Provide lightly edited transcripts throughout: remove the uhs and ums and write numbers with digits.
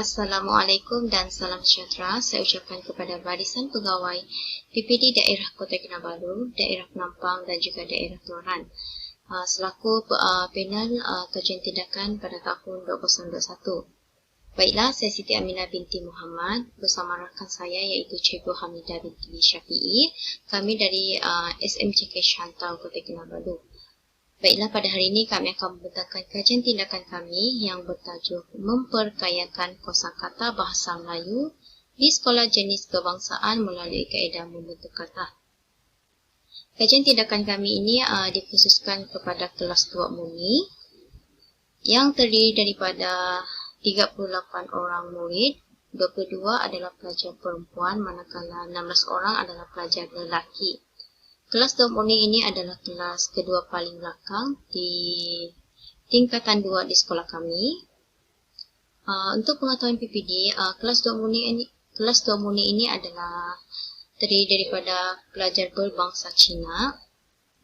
Assalamualaikum dan salam sejahtera saya ucapkan kepada barisan pegawai PPD Daerah Kota Kinabalu, Daerah Penampang dan juga Daerah Keluaran selaku panel kajian tindakan pada tahun 2021. Baiklah, saya Siti Aminah binti Muhammad bersama rakan saya iaitu Cikgu Hamidah binti Syafi'i. Kami dari SMCK Shantau Kota Kinabalu. Baiklah, pada hari ini kami akan membentangkan kajian tindakan kami yang bertajuk memperkayakan kosakata bahasa Melayu di sekolah jenis kebangsaan melalui kaedah membentuk kata. Kajian tindakan kami ini dikhususkan kepada kelas 2 Muni yang terdiri daripada 38 orang murid, 22 adalah pelajar perempuan manakala 16 orang adalah pelajar lelaki. Kelas 2 Muni ini adalah kelas kedua paling belakang di tingkatan 2 di sekolah kami. Untuk pengetahuan PPD, kelas 2 Muni ini adalah terdiri daripada pelajar berbangsa Cina,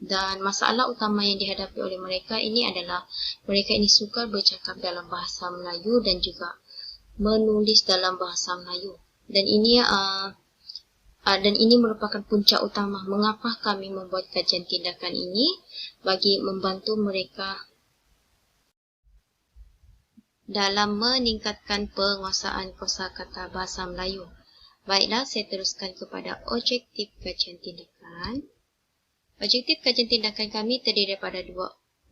dan masalah utama yang dihadapi oleh mereka ini adalah mereka ini sukar bercakap dalam bahasa Melayu dan juga menulis dalam bahasa Melayu. Dan ini merupakan punca utama mengapa kami membuat kajian tindakan ini bagi membantu mereka dalam meningkatkan penguasaan kosakata bahasa Melayu. Baiklah, saya teruskan kepada objektif kajian tindakan. Objektif kajian tindakan kami terdiri daripada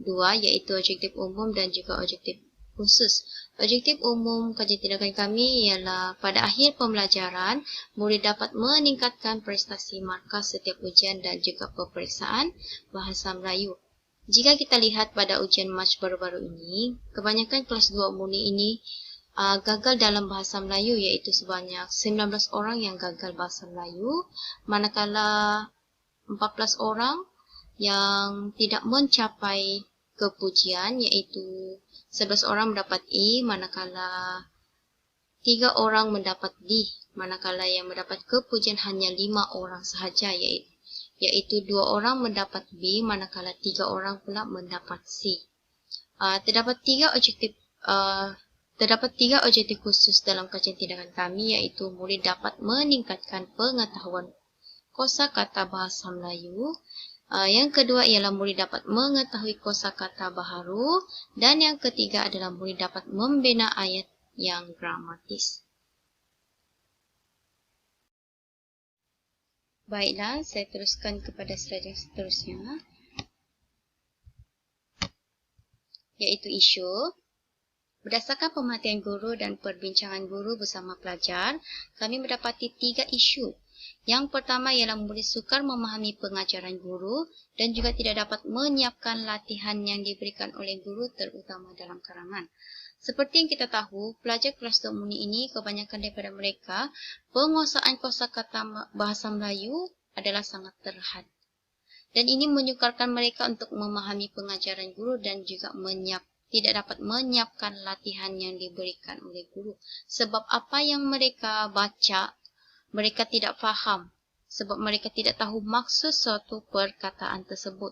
dua iaitu objektif umum dan juga objektif khusus. Objektif umum kajian tindakan kami ialah pada akhir pembelajaran, murid dapat meningkatkan prestasi markah setiap ujian dan juga peperiksaan bahasa Melayu. Jika kita lihat pada ujian Mac baru-baru ini, kebanyakan kelas 2 Muni ini gagal dalam bahasa Melayu iaitu sebanyak 19 orang yang gagal bahasa Melayu, manakala 14 orang yang tidak mencapai kepujian iaitu 11 orang mendapat E, manakala 3 orang mendapat D, manakala yang mendapat kepujian hanya 5 orang sahaja iaitu 2 orang mendapat B, manakala 3 orang pula mendapat C. Terdapat tiga objektif khusus dalam kajian tindakan kami iaitu murid dapat meningkatkan pengetahuan kosakata bahasa Melayu. Yang kedua ialah murid dapat mengetahui kosakata baharu, dan yang ketiga adalah murid dapat membina ayat yang gramatis. Baiklah, saya teruskan kepada slide yang seterusnya, iaitu isu. Berdasarkan pemerhatian guru dan perbincangan guru bersama pelajar, kami mendapati 3 isu. Yang pertama ialah murid sukar memahami pengajaran guru dan juga tidak dapat menyiapkan latihan yang diberikan oleh guru terutama dalam karangan. Seperti yang kita tahu, pelajar kelas 2 Muni ini kebanyakan daripada mereka penguasaan kosakata bahasa Melayu adalah sangat terhad. Dan ini menyukarkan mereka untuk memahami pengajaran guru dan juga tidak dapat menyiapkan latihan yang diberikan oleh guru. Sebab apa yang mereka baca mereka tidak faham sebab mereka tidak tahu maksud suatu perkataan tersebut.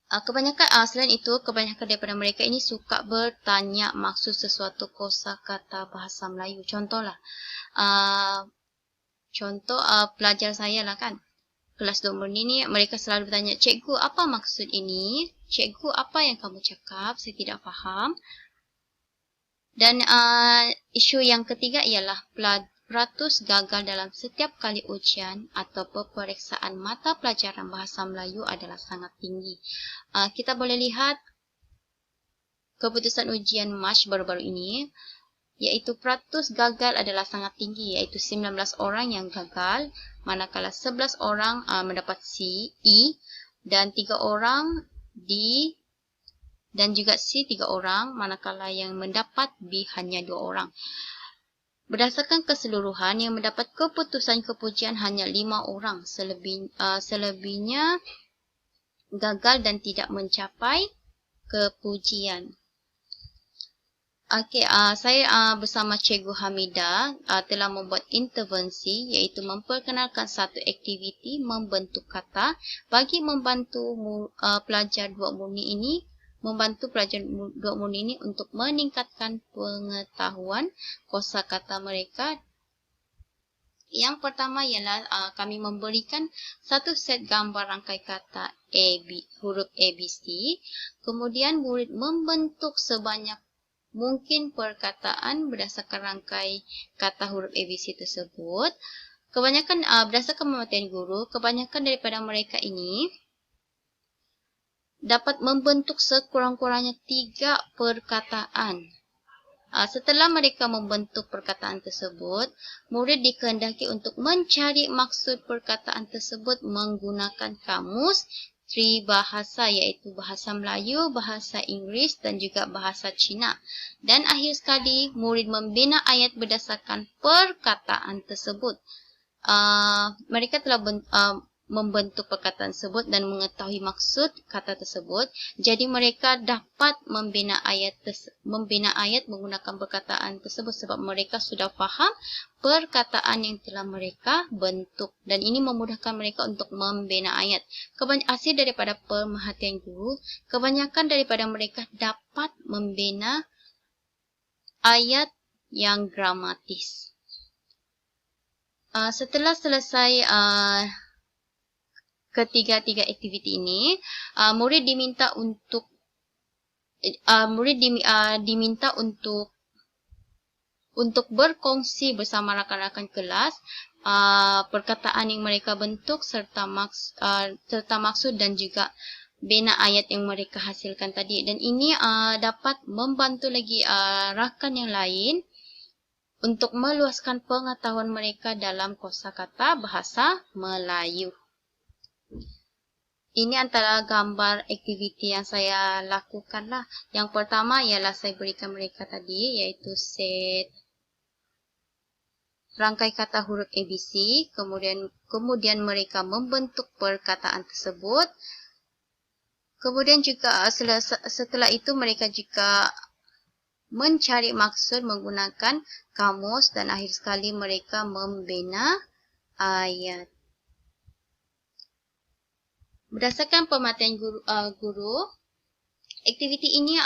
Selain itu, kebanyakan daripada mereka ini suka bertanya maksud sesuatu kosakata bahasa Melayu. Contohlah, pelajar saya lah kan, kelas 2 Muni ni mereka selalu bertanya, "Cikgu, apa maksud ini? Cikgu, apa yang kamu cakap? Saya tidak faham." Dan isu yang ketiga ialah peratus gagal dalam setiap kali ujian atau peperiksaan mata pelajaran bahasa Melayu adalah sangat tinggi. Kita boleh lihat keputusan ujian Mac baru-baru ini, iaitu peratus gagal adalah sangat tinggi, iaitu 19 orang yang gagal, manakala 11 orang mendapat C, E, dan 3 orang D, dan juga C 3 orang, manakala yang mendapat B hanya 2 orang. Berdasarkan keseluruhan, yang mendapat keputusan kepujian hanya 5 orang. Selebihnya gagal dan tidak mencapai kepujian. Saya bersama Cikgu Hamidah telah membuat intervensi iaitu memperkenalkan satu aktiviti membentuk kata bagi membantu pelajar 2 Muni ini membantu pelajar 2 murni ini untuk meningkatkan pengetahuan kosakata mereka. Yang pertama ialah kami memberikan satu set gambar rangkai kata huruf ABC. Kemudian murid membentuk sebanyak mungkin perkataan berdasarkan rangkai kata huruf ABC tersebut. Kebanyakan berdasarkan pemateri guru, kebanyakan daripada mereka ini dapat membentuk sekurang-kurangnya 3 perkataan. Setelah mereka membentuk perkataan tersebut, murid dikehendaki untuk mencari maksud perkataan tersebut menggunakan kamus tribahasa, iaitu bahasa Melayu, bahasa Inggeris dan juga bahasa Cina. Dan akhir sekali, murid membina ayat berdasarkan perkataan tersebut. Mereka telah membentuk perkataan tersebut dan mengetahui maksud kata tersebut. Jadi mereka dapat membina ayat menggunakan perkataan tersebut sebab mereka sudah faham perkataan yang telah mereka bentuk, dan ini memudahkan mereka untuk membina ayat. Hasil daripada pemerhatian guru, kebanyakan daripada mereka dapat membina ayat yang gramatis. Setelah selesai ketiga-tiga aktiviti ini, murid diminta untuk berkongsi bersama rakan-rakan kelas perkataan yang mereka bentuk serta maksud dan juga bina ayat yang mereka hasilkan tadi. Dan ini dapat membantu lagi rakan yang lain untuk meluaskan pengetahuan mereka dalam kosakata bahasa Melayu. Ini antara gambar aktiviti yang saya lakukan lah. Yang pertama ialah saya berikan mereka tadi, iaitu set rangkai kata huruf ABC. Kemudian mereka membentuk perkataan tersebut. Kemudian juga setelah itu mereka juga mencari maksud menggunakan kamus, dan akhir sekali mereka membina ayat. Berdasarkan pemateri guru, aktiviti ini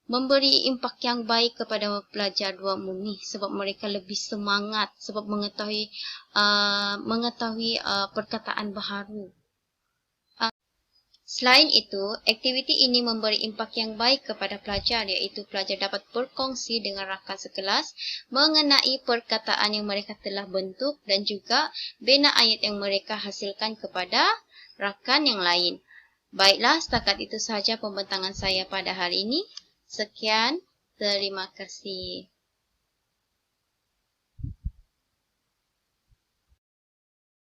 memberi impak yang baik kepada pelajar 2 murni sebab mereka lebih semangat sebab mengetahui perkataan baharu. Selain itu, aktiviti ini memberi impak yang baik kepada pelajar, iaitu pelajar dapat berkongsi dengan rakan sekelas mengenai perkataan yang mereka telah bentuk dan juga bina ayat yang mereka hasilkan kepada rakan yang lain. Baiklah, setakat itu sahaja pembentangan saya pada hari ini. Sekian, terima kasih.